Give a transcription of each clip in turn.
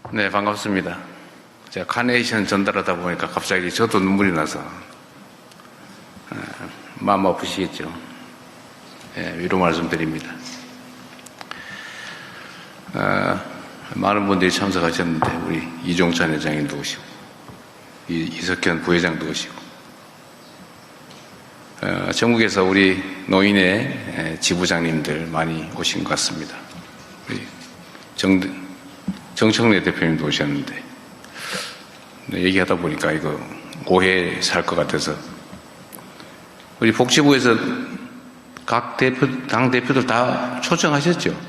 네, 반갑습니다. 제가 카네이션 전달하다 보니까 갑자기 저도 눈물이 나서 마음 아프시겠죠. 위로 말씀드립니다. 많은 분들이 참석하셨는데 우리 이종찬 회장님도 오시고 이석현 부회장도 오시고 전국에서 우리 노인의 지부장님들 많이 오신 것 같습니다. 우리 정청래 대표님도 오셨는데 얘기하다 보니까 이거 오해 살 것 같아서 우리 복지부에서 각 당 대표들 다 초청하셨죠?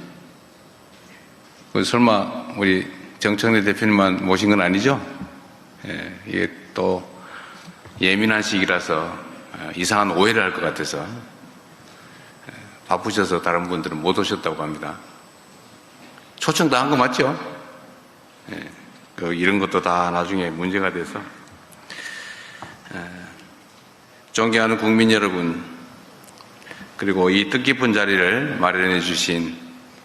설마 우리 정청래 대표님만 모신 건 아니죠? 이게 또 예민한 시기라서 이상한 오해를 할 것 같아서 바쁘셔서 다른 분들은 못 오셨다고 합니다. 초청 다 한 거 맞죠? 이런 것도 다 나중에 문제가 돼서 존경하는 국민 여러분, 그리고 이 뜻깊은 자리를 마련해 주신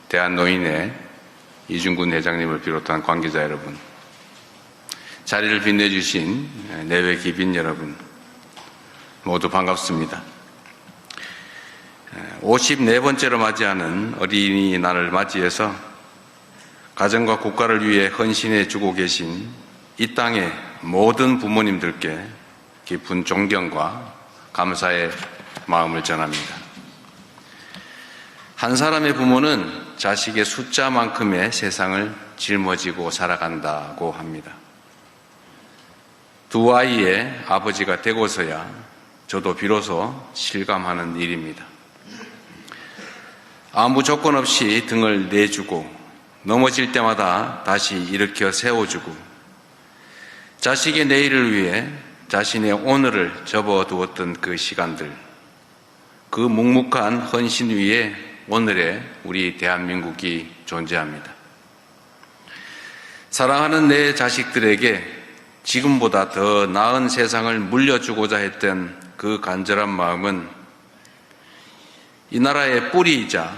대한노인회 이중근 회장님을 비롯한 관계자 여러분, 자리를 빛내주신 내외 귀빈 여러분 모두 반갑습니다. 54번째로 맞이하는 어린이날을 맞이해서 가정과 국가를 위해 헌신해 주고 계신 이 땅의 모든 부모님들께 깊은 존경과 감사의 마음을 전합니다. 한 사람의 부모는 자식의 숫자만큼의 세상을 짊어지고 살아간다고 합니다. 두 아이의 아버지가 되고서야 저도 비로소 실감하는 일입니다. 아무 조건 없이 등을 내주고 넘어질 때마다 다시 일으켜 세워주고 자식의 내일을 위해 자신의 오늘을 접어두었던 그 시간들, 그 묵묵한 헌신 위에 오늘의 우리 대한민국이 존재합니다. 사랑하는 내 자식들에게 지금보다 더 나은 세상을 물려주고자 했던 그 간절한 마음은 이 나라의 뿌리이자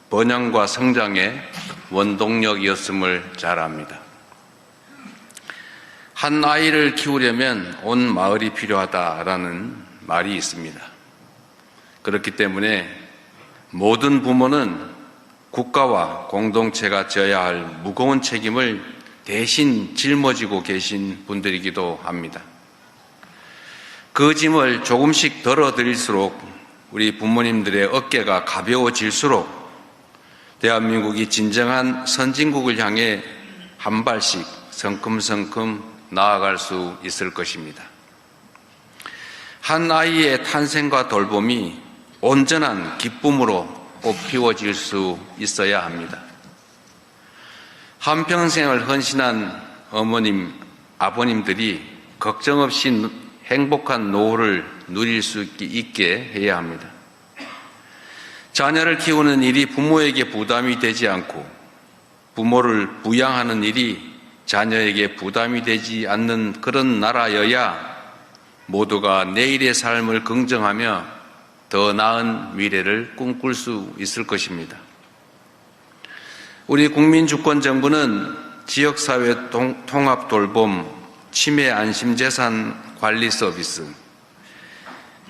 번영과 성장의 원동력이었음을 잘 압니다. 한 아이를 키우려면 온 마을이 필요하다라는 말이 있습니다. 그렇기 때문에 모든 부모는 국가와 공동체가 져야 할 무거운 책임을 대신 짊어지고 계신 분들이기도 합니다. 그 짐을 조금씩 덜어드릴수록 우리 부모님들의 어깨가 가벼워질수록 대한민국이 진정한 선진국을 향해 한 발씩 성큼성큼 나아갈 수 있을 것입니다. 한 아이의 탄생과 돌봄이 온전한 기쁨으로 꽃피워질 수 있어야 합니다. 한평생을 헌신한 어머님, 아버님들이 걱정 없이 행복한 노후를 누릴 수 있게 해야 합니다. 자녀를 키우는 일이 부모에게 부담이 되지 않고 부모를 부양하는 일이 자녀에게 부담이 되지 않는 그런 나라여야 모두가 내일의 삶을 긍정하며 더 나은 미래를 꿈꿀 수 있을 것입니다. 우리 국민주권정부는 지역사회 통합돌봄, 치매 안심재산 관리 서비스,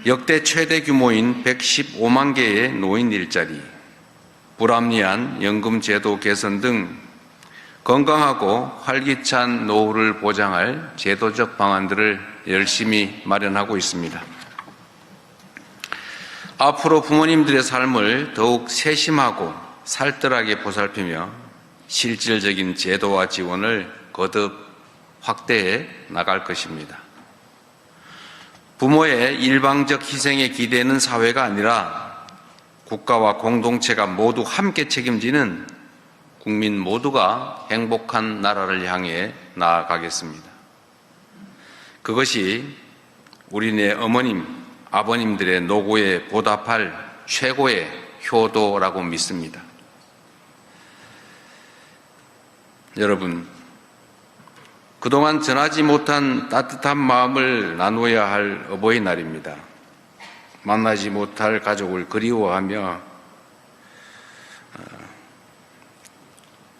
역대 최대 규모인 115만 개의 노인 일자리, 불합리한 연금제도 개선 등 건강하고 활기찬 노후를 보장할 제도적 방안들을 열심히 마련하고 있습니다. 앞으로 부모님들의 삶을 더욱 세심하고 살뜰하게 보살피며 실질적인 제도와 지원을 거듭 확대해 나갈 것입니다. 부모의 일방적 희생에 기대는 사회가 아니라 국가와 공동체가 모두 함께 책임지는 국민 모두가 행복한 나라를 향해 나아가겠습니다. 그것이 우리네 어머님, 아버님들의 노고에 보답할 최고의 효도라고 믿습니다. 여러분, 그동안 전하지 못한 따뜻한 마음을 나누어야 할 어버이날입니다. 만나지 못할 가족을 그리워하며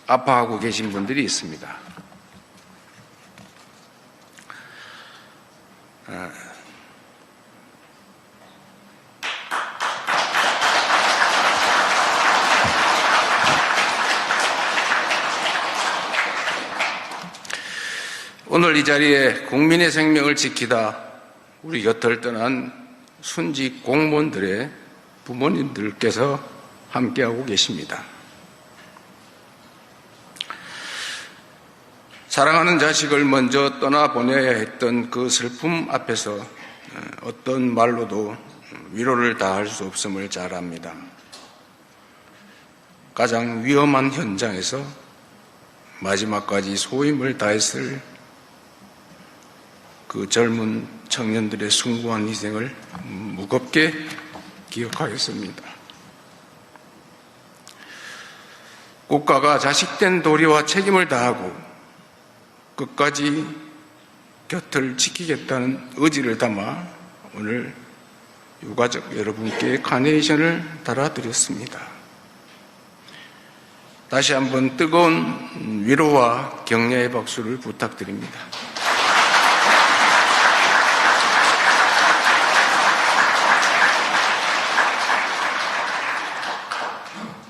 아파하고 계신 분들이 있습니다. 오늘 이 자리에 국민의 생명을 지키다 우리 곁을 떠난 순직 공무원들의 부모님들께서 함께하고 계십니다. 사랑하는 자식을 먼저 떠나보내야 했던 그 슬픔 앞에서 어떤 말로도 위로를 다할 수 없음을 잘 압니다. 가장 위험한 현장에서 마지막까지 소임을 다했을 그 젊은 청년들의 숭고한 희생을 무겁게 기억하겠습니다. 국가가 자식된 도리와 책임을 다하고 끝까지 곁을 지키겠다는 의지를 담아 오늘 유가족 여러분께 카네이션을 달아드렸습니다. 다시 한번 뜨거운 위로와 격려의 박수를 부탁드립니다.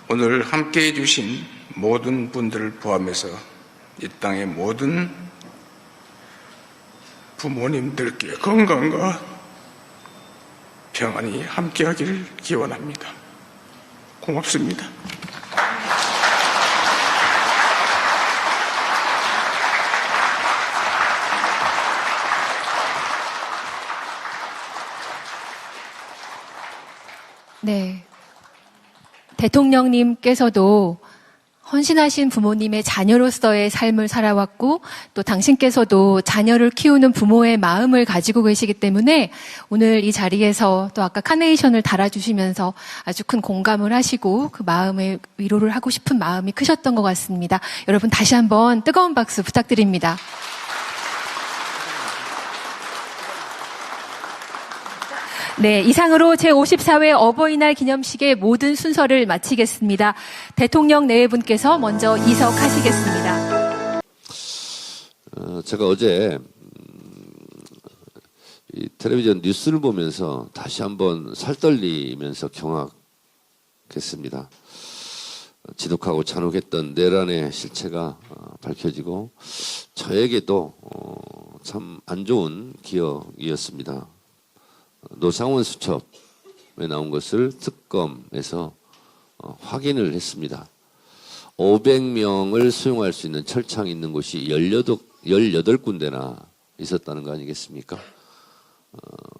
오늘 함께해 주신 모든 분들을 포함해서 이 땅의 모든 부모님들께 건강과 평안이 함께하기를 기원합니다. 고맙습니다. 네. 대통령님께서도 헌신하신 부모님의 자녀로서의 삶을 살아왔고 또 당신께서도 자녀를 키우는 부모의 마음을 가지고 계시기 때문에 오늘 이 자리에서 또 아까 카네이션을 달아주시면서 아주 큰 공감을 하시고 그 마음의 위로를 하고 싶은 마음이 크셨던 것 같습니다. 여러분 다시 한번 뜨거운 박수 부탁드립니다. 네, 이상으로 제54회 어버이날 기념식의 모든 순서를 마치겠습니다. 대통령 내외분께서 먼저 이석하시겠습니다. 제가 어제 이 텔레비전 뉴스를 보면서 다시 한번 살떨리면서 경악했습니다. 지독하고 잔혹했던 내란의 실체가 밝혀지고 저에게도 참 안 좋은 기억이었습니다. 노상원 수첩에 나온 것을 특검에서 확인을 했습니다. 500명을 수용할 수 있는 철창이 있는 곳이 18군데나 있었다는 거 아니겠습니까?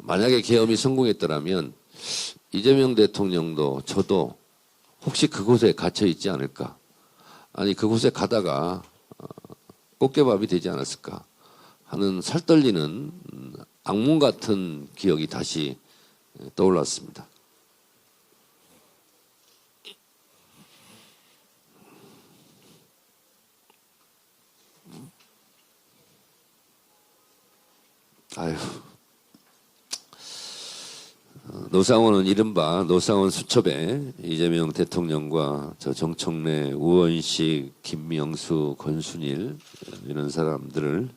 만약에 계엄이 성공했더라면 이재명 대통령도 저도 혹시 그곳에 갇혀 있지 않을까? 아니 그곳에 가다가 꽃게밥이 되지 않았을까? 하는 살떨리는 악몽 같은 기억이 다시 떠올랐습니다. 아유, 노상원은 이른바 노상원 수첩에 이재명 대통령과 저 정청래, 우원식, 김명수, 권순일 이런 사람들을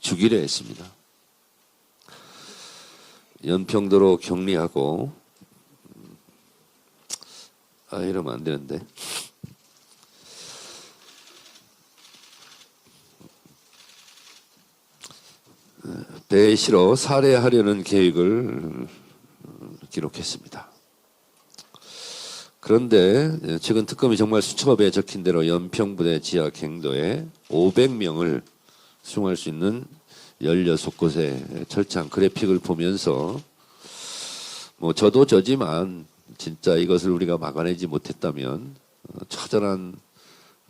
죽이려 했습니다. 연평도로 격리하고 이러면 안 되는데 배에 실어 살해하려는 계획을 기록했습니다. 그런데 최근 특검이 정말 수첩에 적힌 대로 연평부대 지하 갱도에 500명을 수용할 수 있는 16곳의 철창 그래픽을 보면서 저도 저지만 진짜 이것을 우리가 막아내지 못했다면 처절한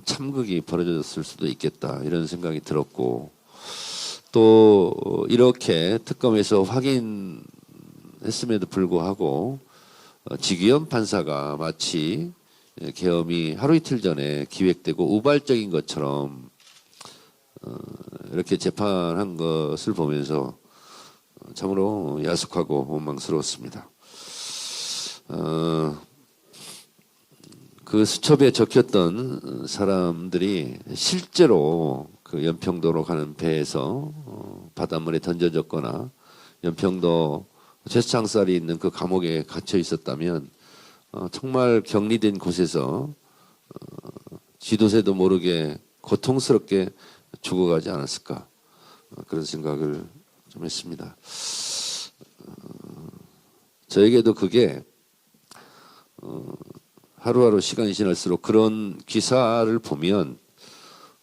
참극이 벌어졌을 수도 있겠다 이런 생각이 들었고 또 이렇게 특검에서 확인했음에도 불구하고 지기현 판사가 마치 계엄이 하루 이틀 전에 기획되고 우발적인 것처럼 이렇게 재판한 것을 보면서 참으로 야속하고 원망스러웠습니다. 그 수첩에 적혔던 사람들이 실제로 그 연평도로 가는 배에서 바닷물에 던져졌거나 연평도 최창살이 있는 그 감옥에 갇혀 있었다면 정말 격리된 곳에서 지도새도 모르게 고통스럽게 죽어가지 않았을까 그런 생각을 좀 했습니다. 저에게도 그게 하루하루 시간이 지날수록 그런 기사를 보면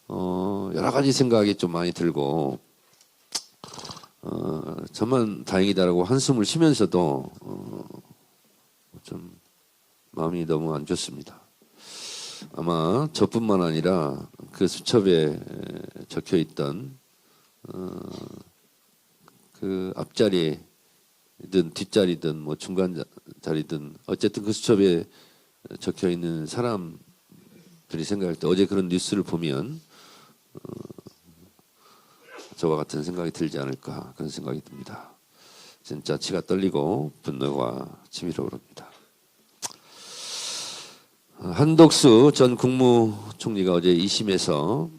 여러 가지 생각이 좀 많이 들고 저만 다행이다라고 한숨을 쉬면서도 좀 마음이 너무 안 좋습니다. 아마 저뿐만 아니라 그 수첩에 적혀 있던 그 앞자리든 뒷자리든 뭐 중간 자리든 어쨌든 그 수첩에 적혀 있는 사람들이 생각할 때 어제 그런 뉴스를 보면 저와 같은 생각이 들지 않을까 그런 생각이 듭니다. 진짜 치가 떨리고 분노가 치밀어 오릅니다. 한덕수 전 국무총리가 어제 2심에서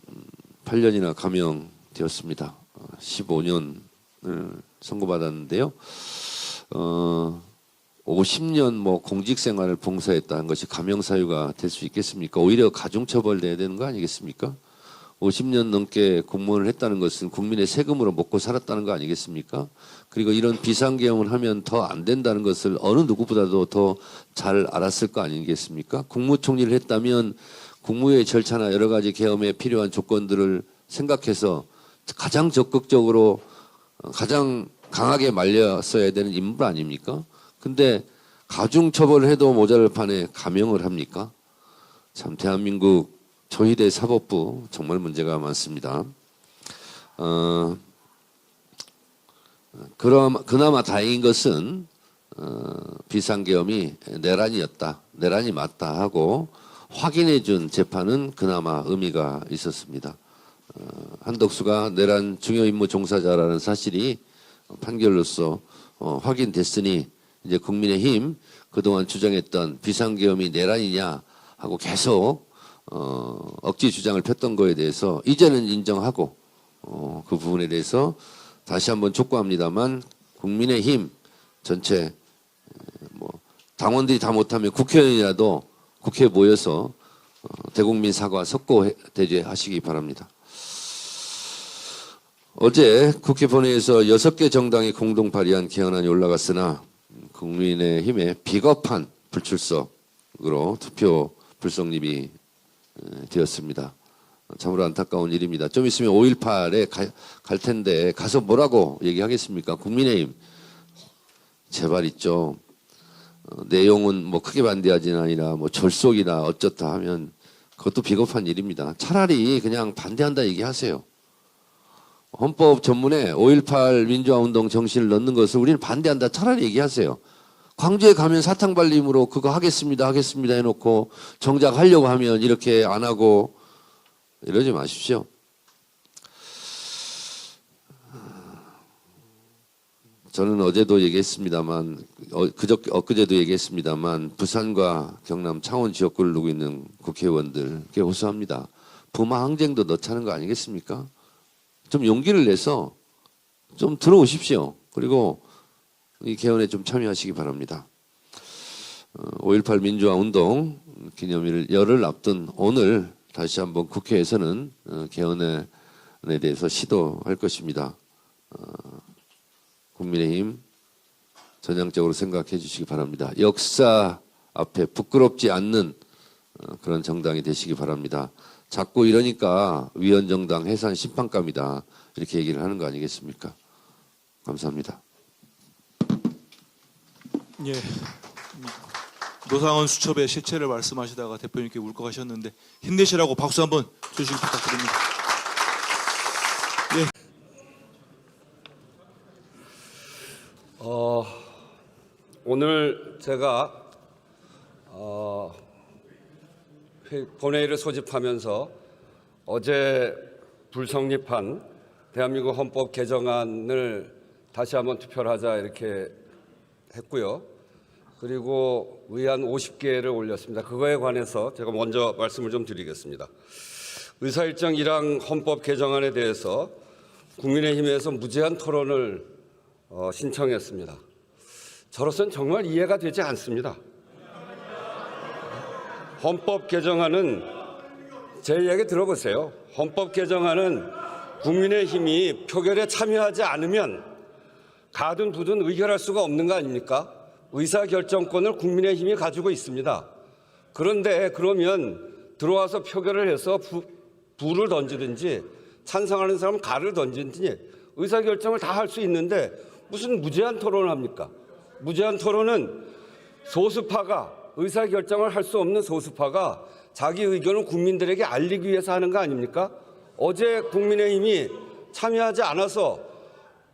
8년이나 감형되었습니다. 15년을 선고받았는데요. 50년 뭐 공직 생활을 봉사했다는 것이 감형 사유가 될 수 있겠습니까? 오히려 가중처벌돼야 되는 거 아니겠습니까? 50년 넘게 공무원을 했다는 것은 국민의 세금으로 먹고 살았다는 거 아니겠습니까? 그리고 이런 비상계엄을 하면 더 안 된다는 것을 어느 누구보다도 더 잘 알았을 거 아니겠습니까? 국무총리를 했다면 국무회의 절차나 여러 가지 계엄에 필요한 조건들을 생각해서 가장 적극적으로 가장 강하게 말렸어야 되는 인물 아닙니까? 근데 가중처벌을 해도 모자랄 판에 감형을 합니까? 참 대한민국 조희대 사법부 정말 문제가 많습니다. 그나마 다행인 것은 비상계엄이 내란이었다, 내란이 맞다 하고 확인해준 재판은 그나마 의미가 있었습니다. 한덕수가 내란 중요임무 종사자라는 사실이 판결로서 확인됐으니 이제 국민의힘 그동안 주장했던 비상계엄이 내란이냐 하고 계속 억지 주장을 폈던 거에 대해서 이제는 인정하고 그 부분에 대해서 다시 한번 촉구합니다만 국민의힘 전체 뭐 당원들이 다 못하면 국회의원이라도 국회에 모여서 대국민 사과 석고 대죄하시기 바랍니다. 어제 국회 본회의에서 6개 정당이 공동 발의한 개헌안이 올라갔으나 국민의힘의 비겁한 불출석으로 투표 불성립이 되었습니다. 참으로 안타까운 일입니다. 좀 있으면 5.18에 갈 텐데 가서 뭐라고 얘기하겠습니까? 국민의힘 제발 있죠. 내용은 뭐 크게 반대하지는 아니라 뭐 절속이나 어쩌다 하면 그것도 비겁한 일입니다. 차라리 그냥 반대한다 얘기하세요. 헌법 전문에 5.18 민주화운동 정신을 넣는 것을 우리는 반대한다 차라리 얘기하세요. 광주에 가면 사탕발림으로 그거 하겠습니다 해놓고 정작 하려고 하면 이렇게 안 하고 이러지 마십시오. 저는 어제도 얘기했습니다만 엊그제도 얘기했습니다만 부산과 경남 창원 지역구를 누고 있는 국회의원들께 호소합니다. 부마 항쟁도 넣자는 거 아니겠습니까? 좀 용기를 내서 좀 들어오십시오. 그리고 이 개헌에 좀 참여하시기 바랍니다. 5.18 민주화 운동 기념일 열흘 앞둔 오늘 다시 한번 국회에서는 개헌에 대해서 시도할 것입니다. 국민의힘 전향적으로 생각해 주시기 바랍니다. 역사 앞에 부끄럽지 않는 그런 정당이 되시기 바랍니다. 자꾸 이러니까 위헌정당 해산 심판감이다 이렇게 얘기를 하는 거 아니겠습니까? 감사합니다. 예, 노상원 수첩의 실체를 말씀하시다가 대표님께 울컥하셨는데 힘내시라고 박수 한번 주시기 부탁드립니다. 예. 오늘 제가 본회의를 소집하면서 어제 불성립한 대한민국 헌법 개정안을 다시 한번 투표를 하자 이렇게 했고요. 그리고 의안 50개를 올렸습니다. 그거에 관해서 제가 먼저 말씀을 좀 드리겠습니다. 의사일정 1항 헌법 개정안에 대해서 국민의힘에서 무제한 토론을 신청했습니다. 저로서는 정말 이해가 되지 않습니다. 헌법 개정안은 제 이야기 들어보세요. 헌법 개정안은 국민의힘이 표결에 참여하지 않으면 가든 부든 의결할 수가 없는 거 아닙니까? 의사결정권을 국민의힘이 가지고 있습니다. 그런데 그러면 들어와서 표결을 해서 부를 던지든지 찬성하는 사람은 가를 던지든지 의사결정을 다 할 수 있는데 무슨 무제한 토론을 합니까? 무제한 토론은 소수파가 의사결정을 할 수 없는 소수파가 자기 의견을 국민들에게 알리기 위해서 하는 거 아닙니까? 어제 국민의힘이 참여하지 않아서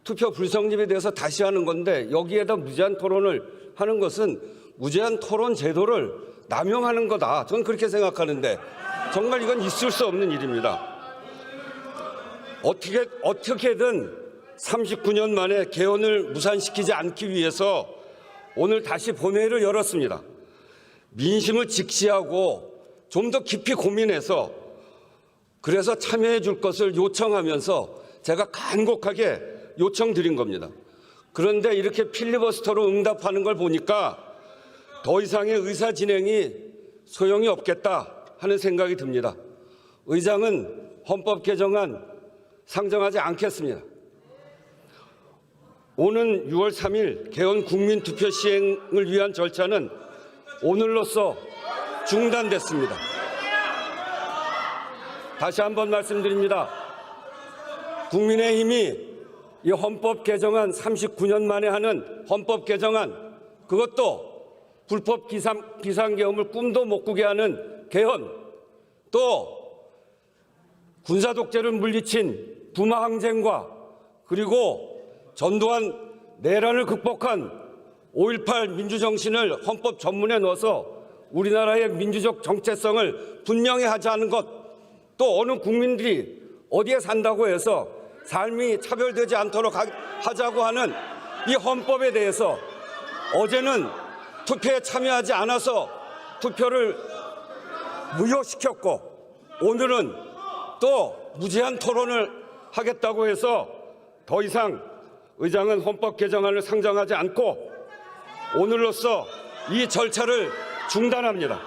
투표 불성립에 대해서 다시 하는 건데 여기에다 무제한 토론을 하는 것은 무제한 토론 제도를 남용하는 거다. 저는 그렇게 생각하는데 정말 이건 있을 수 없는 일입니다. 어떻게든 39년 만에 개헌을 무산시키지 않기 위해서 오늘 다시 본회의를 열었습니다. 민심을 직시하고 좀 더 깊이 고민해서 그래서 참여해 줄 것을 요청하면서 제가 간곡하게 요청드린 겁니다. 그런데 이렇게 필리버스터로 응답하는 걸 보니까 더 이상의 의사 진행이 소용이 없겠다 하는 생각이 듭니다. 의장은 헌법 개정안 상정하지 않겠습니다. 오는 6월 3일 개헌 국민투표 시행을 위한 절차는 오늘로써 중단됐습니다. 다시 한번 말씀드립니다. 국민의힘이 이 헌법 개정안 39년 만에 하는 헌법 개정안 그것도 불법 비상계엄을 꿈도 못 꾸게 하는 개헌 또 군사 독재를 물리친 부마 항쟁과 그리고 전두환 내란을 극복한 5.18 민주정신을 헌법 전문에 넣어서 우리나라의 민주적 정체성을 분명히 하자는 것, 또 어느 국민들이 어디에 산다고 해서 삶이 차별되지 않도록 하자고 하는 이 헌법에 대해서 어제는 투표에 참여하지 않아서 투표를 무효시켰고 오늘은 또 무제한 토론을 하겠다고 해서 더 이상 의장은 헌법 개정안을 상정하지 않고 오늘로써 이 절차를 중단합니다.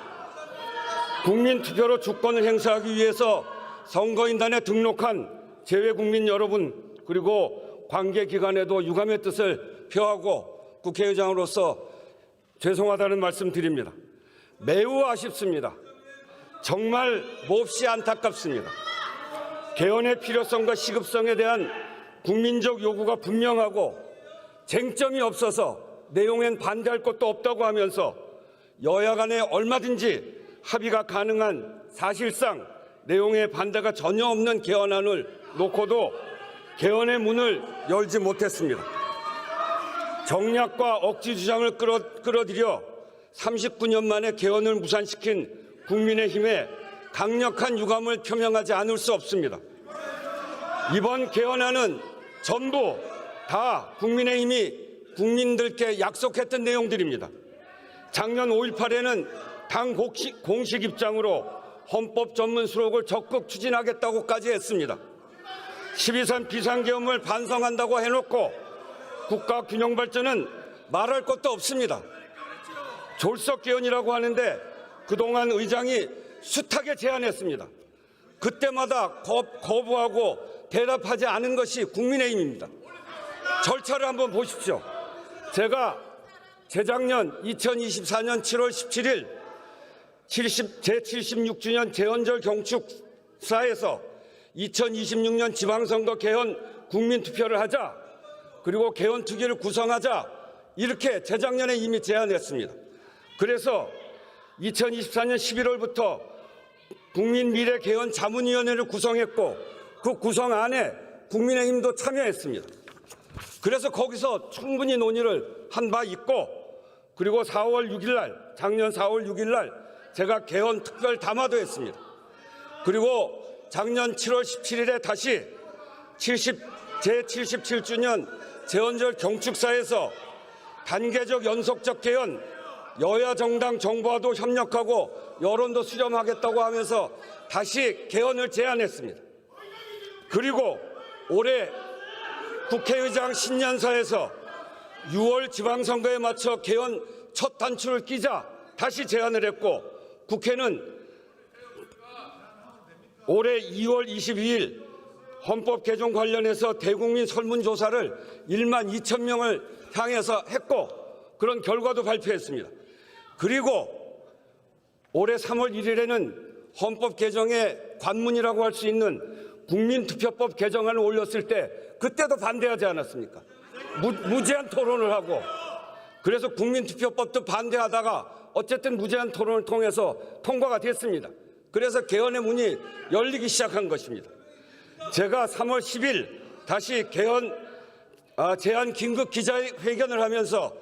국민투표로 주권을 행사하기 위해서 선거인단에 등록한 재외국민 여러분 그리고 관계기관에도 유감의 뜻을 표하고 국회의장으로서 죄송하다는 말씀 드립니다. 매우 아쉽습니다. 정말 몹시 안타깝습니다. 개헌의 필요성과 시급성에 대한 국민적 요구가 분명하고 쟁점이 없어서 내용엔 반대할 것도 없다고 하면서 여야 간에 얼마든지 합의가 가능한 사실상 내용에 반대가 전혀 없는 개헌안을 놓고도 개헌의 문을 열지 못했습니다. 정략과 억지 주장을 끌어들여 39년 만에 개헌을 무산시킨 국민의힘에 강력한 유감을 표명하지 않을 수 없습니다. 이번 개헌안은 전부 다 국민의힘이 국민들께 약속했던 내용들입니다. 작년 5.18에는 당 공식 입장으로 헌법 전문 수록을 적극 추진하겠다고까지 했습니다. 12.3 비상계엄을 반성한다고 해놓고 국가균형발전은 말할 것도 없습니다. 졸속개헌이라고 하는데 그동안 의장이 숱하게 제안했습니다. 그때마다 거부하고 대답하지 않은 것이 국민의힘입니다. 절차를 한번 보십시오. 제가 재작년 2024년 7월 17일 제76주년 재헌절 경축사에서 2026년 지방선거 개헌 국민투표를 하자 그리고 개헌특위를 구성하자 이렇게 재작년에 이미 제안했습니다. 그래서 2024년 11월부터 국민미래개헌자문위원회를 구성했고 그 구성 안에 국민의힘도 참여했습니다. 그래서 거기서 충분히 논의를 한 바 있고 그리고 4월 6일 날 작년 4월 6일 날 제가 개헌 특별 담화도 했습니다. 그리고 작년 7월 17일에 다시 제77주년 재헌절 경축사에서 단계적 연속적 개헌 여야 정당 정부와도 협력하고 여론도 수렴하겠다고 하면서 다시 개헌을 제안했습니다. 그리고 올해 국회의장 신년사에서 6월 지방선거에 맞춰 개헌 첫 단추를 끼자 다시 제안을 했고, 국회는 올해 2월 22일 헌법 개정 관련해서 대국민 설문조사를 1만 2천 명을 향해서 했고, 그런 결과도 발표했습니다. 그리고 올해 3월 1일에는 헌법 개정의 관문이라고 할 수 있는 국민투표법 개정안을 올렸을 때 그때도 반대하지 않았습니까? 무제한 토론을 하고, 그래서 국민투표법도 반대하다가 어쨌든 무제한 토론을 통해서 통과가 됐습니다. 그래서 개헌의 문이 열리기 시작한 것입니다. 제가 3월 10일 다시 제안 긴급 기자회견을 하면서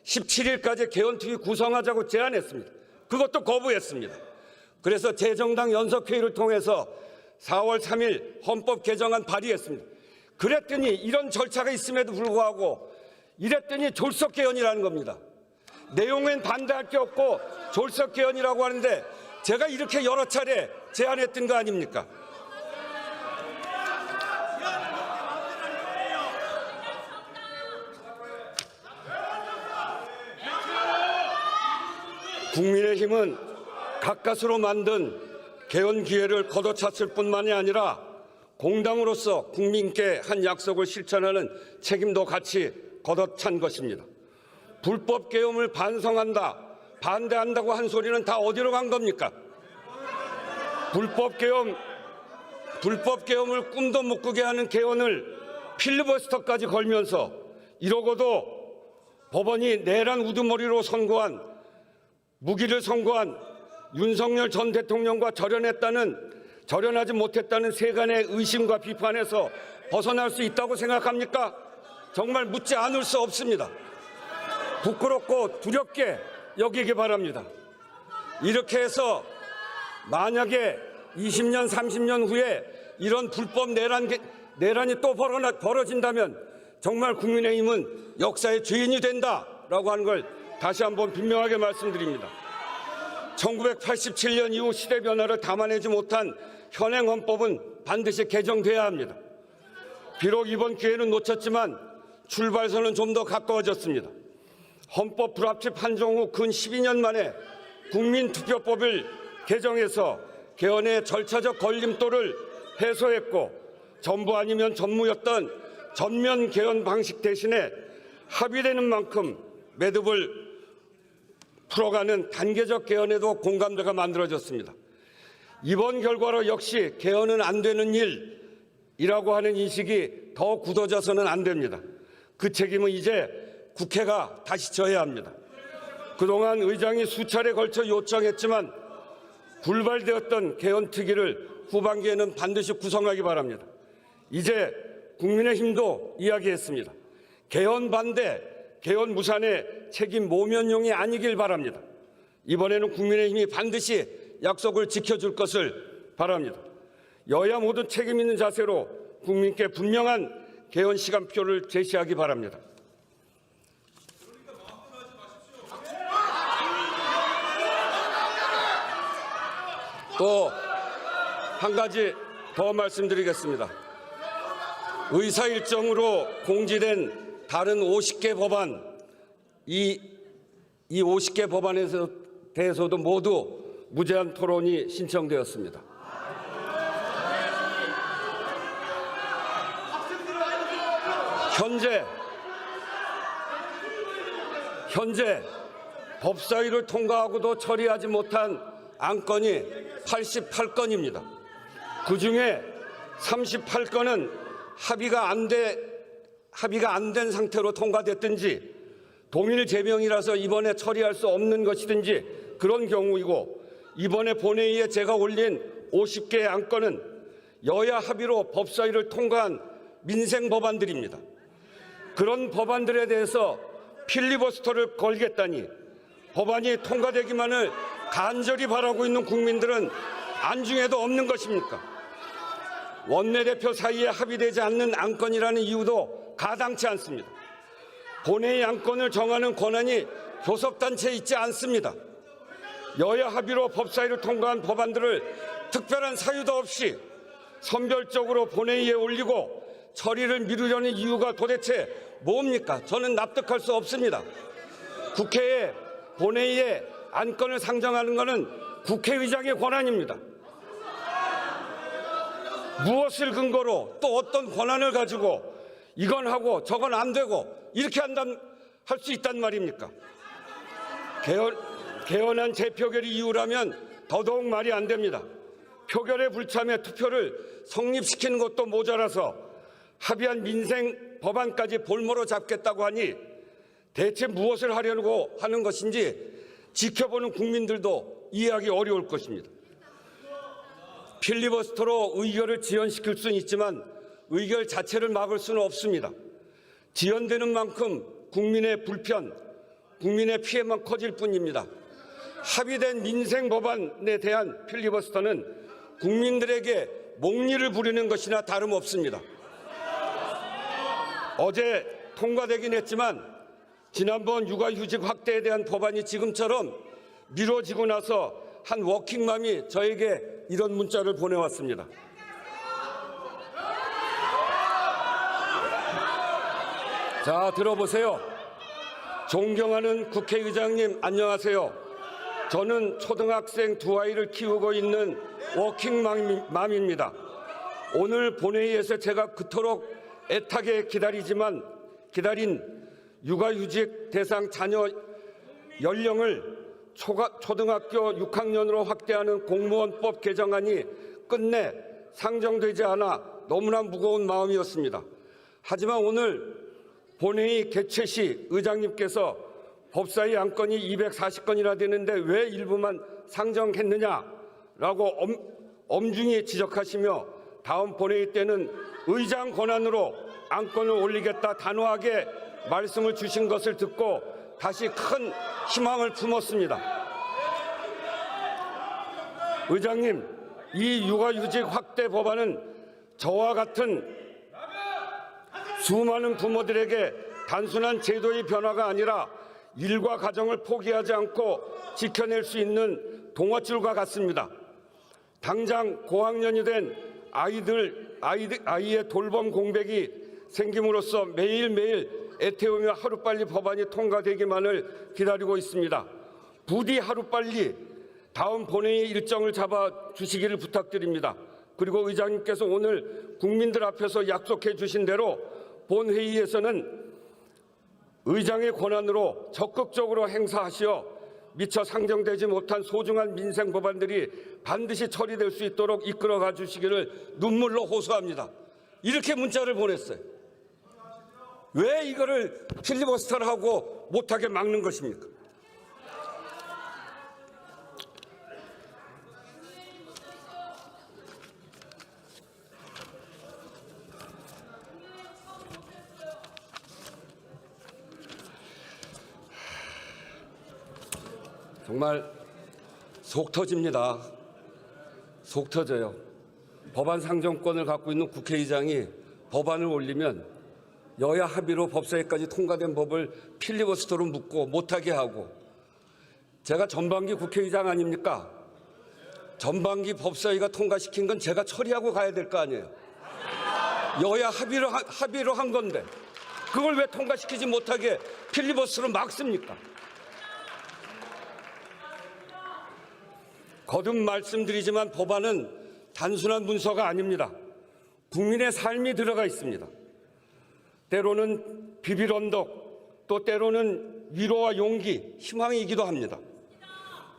17일까지 개헌특위 구성하자고 제안했습니다. 그것도 거부했습니다. 그래서 제 정당 연석회의를 통해서 4월 3일 헌법 개정안 발의했습니다. 그랬더니 이런 절차가 있음에도 불구하고 이랬더니 졸속 개헌이라는 겁니다. 내용엔 반대할 게 없고 졸속 개헌이라고 하는데 제가 이렇게 여러 차례 제안했던 거 아닙니까? 국민의힘은 가까스로 만든 개헌 기회를 걷어찼을 뿐만이 아니라 공당으로서 국민께 한 약속을 실천하는 책임도 같이 걷어찬 것입니다. 불법 계엄을 반성한다, 반대한다고 한 소리는 다 어디로 간 겁니까? 불법 계엄을 꿈도 못 꾸게 하는 개헌을 필리버스터까지 걸면서 이러고도 법원이 내란 우두머리로 무기를 선고한 윤석열 전 대통령과 절연하지 못했다는 세간의 의심과 비판에서 벗어날 수 있다고 생각합니까? 정말 묻지 않을 수 없습니다. 부끄럽고 두렵게 여기기 바랍니다. 이렇게 해서 만약에 20년, 30년 후에 이런 불법 내란이 또 벌어진다면 정말 국민의힘은 역사의 죄인이 된다라고 하는 걸 다시 한번 분명하게 말씀드립니다. 1987년 이후 시대 변화를 담아내지 못한 현행 헌법은 반드시 개정돼야 합니다. 비록 이번 기회는 놓쳤지만 출발선은 좀 더 가까워졌습니다. 헌법 불합치 판정 후 근 12년 만에 국민투표법을 개정해서 개헌의 절차적 걸림돌을 해소했고, 전부 아니면 전무였던 전면 개헌 방식 대신에 합의되는 만큼 매듭을 풀어가는 단계적 개헌에도 공감대가 만들어졌습니다. 이번 결과로 역시 개헌은 안 되는 일이라고 하는 인식이 더 굳어져서는 안 됩니다. 그 책임은 이제 국회가 다시 져야 합니다. 그동안 의장이 수차례 걸쳐 요청했지만 불발되었던 개헌특위를 후반기에는 반드시 구성하기 바랍니다. 이제 국민의힘도 이야기했습니다. 개헌 반대, 개헌 무산의 책임 모면용이 아니길 바랍니다. 이번에는 국민의힘이 반드시 약속을 지켜줄 것을 바랍니다. 여야 모두 책임 있는 자세로 국민께 분명한 개헌 시간표를 제시하기 바랍니다. 또 한 가지 더 말씀드리겠습니다. 의사일정으로 공지된 다른 50개 법안, 이 50개 법안에 대해서도 모두 무제한 토론이 신청되었습니다. 현재 법사위를 통과하고도 처리하지 못한 안건이 88건입니다. 그중에 38건은 합의가 안 된 상태로 통과됐든지 동일 제명이라서 이번에 처리할 수 없는 것이든지 그런 경우이고, 이번에 본회의에 제가 올린 50개의 안건은 여야 합의로 법사위를 통과한 민생 법안들입니다. 그런 법안들에 대해서 필리버스터를 걸겠다니 법안이 통과되기만을 간절히 바라고 있는 국민들은 안중에도 없는 것입니까? 원내대표 사이에 합의되지 않는 안건이라는 이유도 가당치 않습니다. 본회의 안건을 정하는 권한이 교섭단체에 있지 않습니다. 여야 합의로 법사위를 통과한 법안들을 특별한 사유도 없이 선별적으로 본회의에 올리고 처리를 미루려는 이유가 도대체 뭡니까? 저는 납득할 수 없습니다. 국회에 본회의에 안건을 상정하는 것은 국회의장의 권한입니다. 무엇을 근거로 또 어떤 권한을 가지고 이건 하고 저건 안 되고 이렇게 할 수 있단 말입니까? 개헌안 재표결이 이유라면 더더욱 말이 안 됩니다. 표결에 불참해 투표를 성립시키는 것도 모자라서 합의한 민생 법안까지 볼모로 잡겠다고 하니 대체 무엇을 하려고 하는 것인지 지켜보는 국민들도 이해하기 어려울 것입니다. 필리버스터로 의결을 지연시킬 수는 있지만 의결 자체를 막을 수는 없습니다. 지연되는 만큼 국민의 불편, 국민의 피해만 커질 뿐입니다. 합의된 민생 법안에 대한 필리버스터는 국민들에게 목리를 부리는 것이나 다름없습니다. 어제 통과되긴 했지만 지난번 육아휴직 확대에 대한 법안이 지금처럼 미뤄지고 나서 한 워킹맘이 저에게 이런 문자를 보내왔습니다. 자, 들어보세요. 존경하는 국회의장님, 안녕하세요. 저는 초등학생 두 아이를 키우고 있는 워킹맘입니다. 오늘 본회의에서 제가 그토록 애타게 기다린 육아휴직 대상 자녀 연령을 초등학교 6학년으로 확대하는 공무원법 개정안이 끝내 상정되지 않아 너무나 무거운 마음이었습니다. 하지만 오늘 본회의 개최 시 의장님께서 법사위 안건이 240건이나 되는데 왜 일부만 상정했느냐라고 엄중히 지적하시며 다음 본회의 때는 의장 권한으로 안건을 올리겠다 단호하게 말씀을 주신 것을 듣고 다시 큰 희망을 품었습니다. 의장님, 이 육아휴직 확대 법안은 저와 같은 수많은 부모들에게 단순한 제도의 변화가 아니라 일과 가정을 포기하지 않고 지켜낼 수 있는 동화줄과 같습니다. 당장 고학년이 된 아이의 돌봄 공백이 생김으로써 매일매일 애태우며 하루빨리 법안이 통과되기만을 기다리고 있습니다. 부디 하루빨리 다음 본회의 일정을 잡아주시기를 부탁드립니다. 그리고 의장님께서 오늘 국민들 앞에서 약속해 주신 대로 본회의에서는 의장의 권한으로 적극적으로 행사하시어 미처 상정되지 못한 소중한 민생 법안들이 반드시 처리될 수 있도록 이끌어가 주시기를 눈물로 호소합니다. 이렇게 문자를 보냈어요. 왜 이거를 필리버스터를 하고 못하게 막는 것입니까? 정말 속 터집니다. 속 터져요. 법안 상정권을 갖고 있는 국회의장이 법안을 올리면 여야 합의로 법사위까지 통과된 법을 필리버스터로 묶고 못하게 하고, 제가 전반기 국회의장 아닙니까? 전반기 법사위가 통과시킨 건 제가 처리하고 가야 될 거 아니에요. 여야 합의로 한 건데 그걸 왜 통과시키지 못하게 필리버스터로 막습니까? 거듭 말씀드리지만 법안은 단순한 문서가 아닙니다. 국민의 삶이 들어가 있습니다. 때로는 비빌언덕, 또 때로는 위로와 용기, 희망이기도 합니다.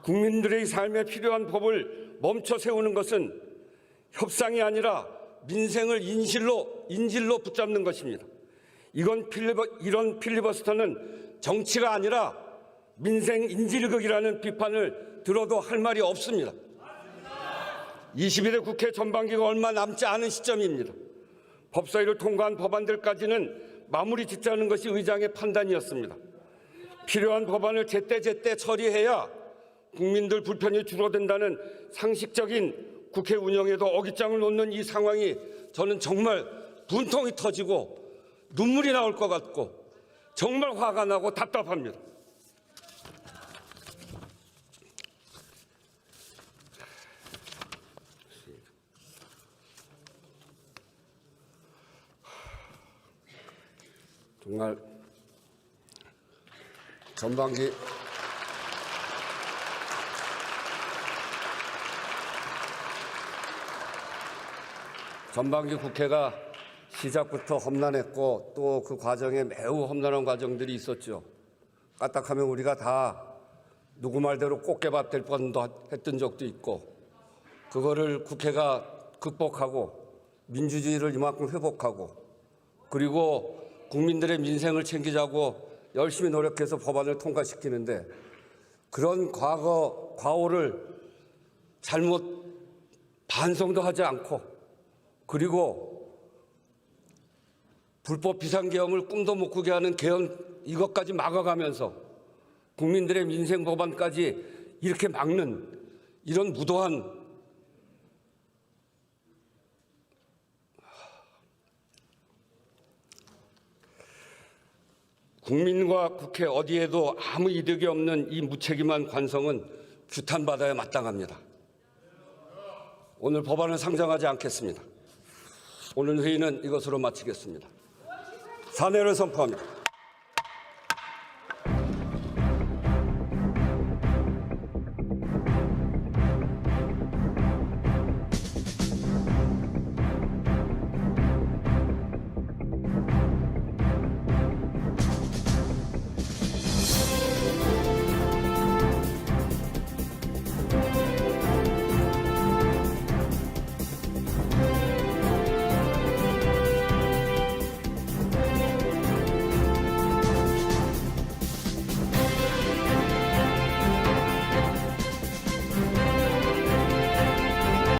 국민들의 삶에 필요한 법을 멈춰 세우는 것은 협상이 아니라 민생을 인질로 붙잡는 것입니다. 이런 필리버스터는 정치가 아니라 민생 인질극이라는 비판을 들어도 할 말이 없습니다. 22대 국회 전반기가 얼마 남지 않은 시점입니다. 법사위를 통과한 법안들까지는 마무리 짓자는 것이 의장의 판단이었습니다. 필요한 법안을 제때제때 처리해야 국민들 불편이 줄어든다는 상식적인 국회 운영에도 어깃장을 놓는 이 상황이 저는 정말 분통이 터지고 눈물이 나올 것 같고 정말 화가 나고 답답합니다. 정말 전반기 국회가 시작부터 험난했고 또 그 과정에 매우 험난한 과정들이 있었죠. 까딱하면 우리가 다 누구 말대로 꽃게밥 될 뻔도 했던 적도 있고 그거를 국회가 극복하고 민주주의를 이만큼 회복하고 그리고 국민들의 민생을 챙기자고 열심히 노력해서 법안을 통과시키는데 그런 과오를 잘못 반성도 하지 않고 그리고 불법 비상계엄을 꿈도 못 꾸게 하는 계엄 이것까지 막아가면서 국민들의 민생 법안까지 이렇게 막는 이런 무도한 국민과 국회 어디에도 아무 이득이 없는 이 무책임한 관성은 규탄받아야 마땅합니다. 오늘 법안을 상정하지 않겠습니다. 오늘 회의는 이것으로 마치겠습니다. 사내를 선포합니다.